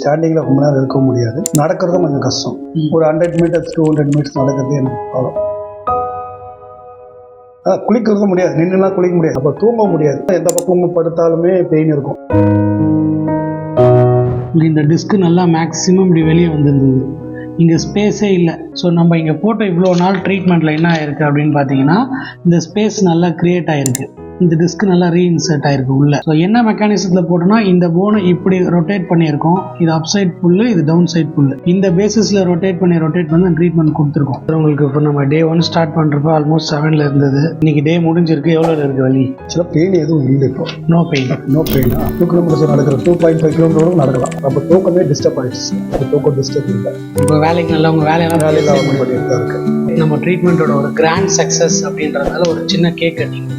ஸ்டாண்டிங்கில் ரொம்ப நேரம் இருக்க முடியாது, நடக்கிறதும் கொஞ்சம் கஷ்டம். ஒரு 100 மீட்டர்ஸ் 200 மீட்டர்ஸ் நடக்கிறது எனக்கு ப்ராப்ளம். குளிக்கிறதும் முடியாது, நின்றுலாம் குளிக்க முடியாது, அப்போ தூங்க முடியாது. எந்த பக்கமும் படுத்தாலுமே பெயின் இருக்கும். இந்த டிஸ்க்கு நல்லா மேக்ஸிமம் இப்படி வெளியே வந்துருந்தது, இங்கே ஸ்பேஸே இல்லை. ஸோ நம்ம இங்கே போட்ட இவ்வளோ நாள் ட்ரீட்மெண்ட்டில் என்ன ஆயிருக்கு அப்படின்னு பார்த்தீங்கன்னா, இந்த ஸ்பேஸ் நல்லா க்ரியேட் ஆகிருக்கு, இந்த டிஸ்க் நல்லா ரீஇன்சர்ட் ஆகிருக்கு உள்ள. ஸோ என்ன மெக்கானிசத்தில் போட்டோன்னா, இந்த போனை இப்படி ரொட்டேட் பண்ணியிருக்கோம், இது அப் சைட் புல்லு, இது டவுன் சைட் புல்லு, இந்த பேசிஸில் ரொட்டேட் பண்ணி ட்ரீட்மெண்ட் கொடுத்துருக்கோம். உங்களுக்கு இப்போ நம்ம டே 1 ஸ்டார்ட் பண்ணுறப்போ ஆல்மோஸ்ட் 7ல் இருந்தது, இன்னைக்கு டே முடிஞ்சிருக்கு. எவ்வளோ இருக்குது வலி? சில பெயின் எதுவும் இல்லை, இப்போ நோ பெயின். 2 கிலோமீட்டர்ஸ் நடக்கிற 2.5 கிலோமீட்டரும் நடக்கலாம். அப்போ தூக்கமே டிஸ்டர்ப் ஆகிடுச்சு, அது தூக்கம் டிஸ்டர்ப் இல்லை. இப்போ வேலைக்கு நல்லா உங்கள் வேலையெல்லாம் பண்ணிட்டு தான் இருக்கு. நம்ம ட்ரீட்மெண்ட்டோட ஒரு கிராண்ட் சக்ஸஸ் அப்படின்றதால ஒரு சின்ன கேக் கட்டிங்